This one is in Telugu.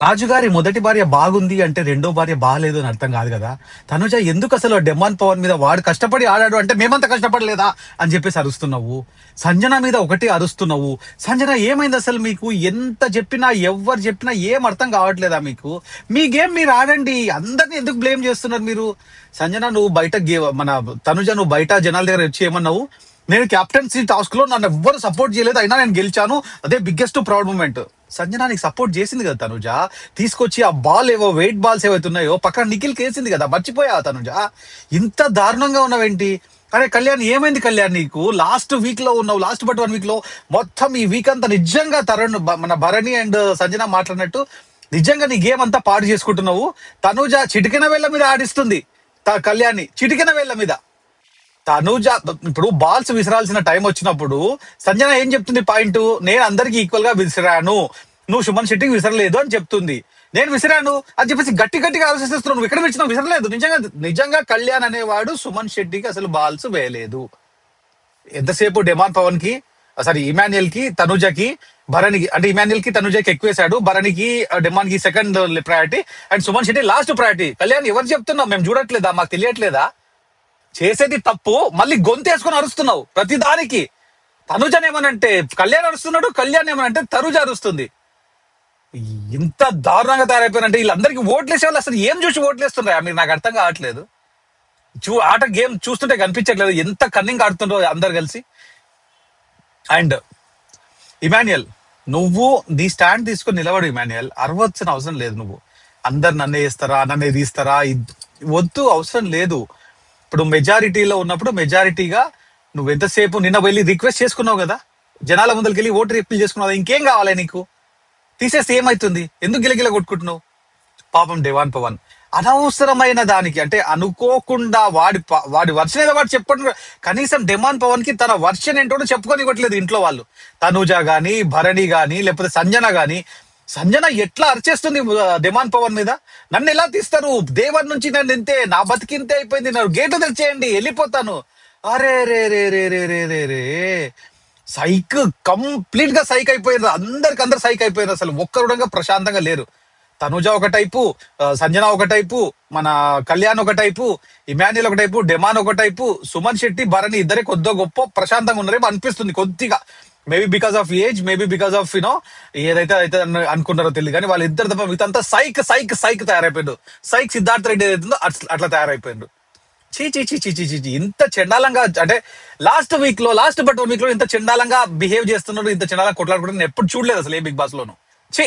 రాజుగారి మొదటి భార్య బాగుంది అంటే రెండో భార్య బాగాలేదు అని అర్థం కాదు కదా. తనుజ ఎందుకు అసలు డెమాన్ పవన్ మీద వాడు కష్టపడి ఆడాడు అంటే మేమంత కష్టపడలేదా అని చెప్పేసి అరుస్తున్నావు. సంజన మీద ఒకటి అరుస్తున్నావు. సంజన ఏమైంది అసలు మీకు? ఎంత చెప్పినా ఎవరు చెప్పినా ఏం అర్థం కావట్లేదా మీకు? మీ గేమ్ మీరు ఆడండి, అందరిని ఎందుకు బ్లేమ్ చేస్తున్నారు మీరు? సంజన నువ్వు బయట మన తనుజ నువ్వు బయట జనాల దగ్గర వచ్చి ఏమన్నావు, నేను కెప్టెన్సీ టాస్క్ లో నన్ను ఎవ్వరు సపోర్ట్ చేయలేదు, అయినా నేను గెలిచాను, అదే బిగ్గెస్ట్ ప్రౌడ్ మూమెంట్. సంజన నీకు సపోర్ట్ చేసింది కదా తనుజ, తీసుకొచ్చి ఆ బాల్ ఏవో వెయిట్ బాల్స్ ఏవైతే ఉన్నాయో పక్కన నిఖిల్ కేసింది కదా, మర్చిపోయా తనుజ? ఇంత దారుణంగా ఉన్నావేంటి? అరే కళ్యాణ్ ఏమైంది కళ్యాణ్ నీకు? లాస్ట్ వీక్ లో ఉన్నావు, లాస్ట్ బట్ 1 వీక్ లో మొత్తం ఈ వీక్ అంతా నిజంగా మన భరణి అండ్ సంజన మాట్లాడినట్టు నిజంగా నీ గేమ్ అంతా పాడు చేసుకుంటున్నావు. తనుజ చిటికెన వేళ్ల మీద ఆడిస్తుంది కళ్యాణ్ని, చిటికెన వేళ్ల మీద. తనూజ ఇప్పుడు బాల్స్ విసరాల్సిన టైం వచ్చినప్పుడు సంజన ఏం చెప్తుంది పాయింట్? నేను అందరికి ఈక్వల్ గా విసిరాను, నువ్వు సుమన్ శెట్టికి విసరలేదు అని చెప్తుంది. నేను విసిరాను అని చెప్పేసి గట్టి గట్టిగా ఆలోచిస్తున్నావు. నువ్వు ఎక్కడ విసినావు? విసరలేదు. నిజంగా నిజంగా కళ్యాణ్ అనేవాడు సుమన్ శెట్టికి అసలు బాల్స్ వేయలేదు. ఎంతసేపు డెమాన్ పవన్ కి, సారీ ఇమాన్యుయల్ కి, తనుజకి, భరణికి, అంటే ఇమాన్యుయల్ కి తనుజకి ఎక్కువ వేశాడు, భరణికి డెమాన్ కి second priority and Suman Shetty last priority. Kalyan ఎవరు చెప్తున్నావు? మేము చూడట్లేదా? మాకు తెలియట్లేదా? చేసేది తప్పు, మళ్ళీ గొంతేసుకొని అరుస్తున్నావు ప్రతిదానికి. తనుజన్ ఏమనంటే కళ్యాణ్ అరుస్తున్నాడు, కళ్యాణ్ ఏమనంటే తనుజ అరుస్తుంది. ఇంత దారుణంగా తయారైపోయినంటే వీళ్ళందరికీ ఓట్లేసే వాళ్ళు అసలు ఏం చూసి ఓట్లేస్తున్నారా మీరు? నాకు అర్థం కావట్లేదు. ఆట గేమ్ చూస్తుంటే కనిపించట్లేదు ఎంత కన్నింగ్ ఆడుతుండ్రో అందరు కలిసి. అండ్ ఇమాన్యుయల్, నువ్వు నీ స్టాండ్ తీసుకొని నిలబడు ఇమాన్యుయల్. అరవచ్చిన అవసరం లేదు. నువ్వు అందరు నన్నే వేస్తారా, నన్నే తీస్తారా, వద్దు, అవసరం లేదు. ఇప్పుడు మెజారిటీలో ఉన్నప్పుడు మెజారిటీగా నువ్వు ఎంతసేపు నిన్న వెళ్ళి రిక్వెస్ట్ చేసుకున్నావు కదా, జనాల ముందరికి వెళ్ళి ఓటు రిప్పీల్ చేసుకున్నావు. ఇంకేం కావాలి నీకు? తీసేస్తే ఏమైతుంది? ఎందుకు గిలగిల కొట్టుకుంటున్నావు? పాపం డెవాన్ పవన్ అనవసరమైన దానికి, అంటే అనుకోకుండా వాడి వర్షన్ ఏదో వాడు చెప్పండి. కనీసం డెమాన్ పవన్ కి తన వర్షన్ ఏంటో చెప్పుకొని ఇవ్వట్లేదు ఇంట్లో వాళ్ళు. తనూజ గాని, భరణి గాని, లేకపోతే సంజన గాని. సంజన ఎట్లా అరిచేస్తుంది డెమాన్ పవన్ మీద. నన్ను ఎలా తీస్తారు? దేవర్ నుంచి నన్ను ఇంతే, నా బతికింతే అయిపోయింది, నాకు గేటు తెరిచేయండి, వెళ్ళిపోతాను. అరే రే రే రే రే రే రే రే సైక్, కంప్లీట్ గా సైక్ అయిపోయినారు. అందరు సైక్ అయిపోయారు. అసలు ఒక్కరుడంగా ప్రశాంతంగా లేరు. తనుజ ఒక టైపు, సంజన ఒక టైపు, మన కళ్యాణ్ ఒక టైపు, ఇమాన్యుయల్ ఒక టైపు, డెమాన్ ఒక టైపు, సుమన్ శెట్టి, భరణి ఇద్దరే కొద్దిగా గొప్ప ప్రశాంతంగా ఉన్నారేమో అనిపిస్తుంది కొద్దిగా. Maybe because of age, maybe because of ఏదైతే అయితే అనుకున్నారో తెలియదు కానీ వాళ్ళిద్దరు తప్ప మిగతా సైక్ సైక్ సైక్ తయారైపోయాడు. సైక్ సిద్ధార్థ రెడ్డి ఏదైతుందో అట్లా తయారైపోయాడు. చీ చీ చీ చీ చీ చీ ఇంత చండాలంగా, అంటే లాస్ట్ బట్ 1 వీక్ లో ఇంత చండాలంగా బిహేవ్ చేస్తున్నాడు, ఇంత చండాలంగా కొట్లాడుకుంటే నేను ఎప్పుడు చూడలేదు అసలు ఏ బిగ్ బాస్ లోను. చీ.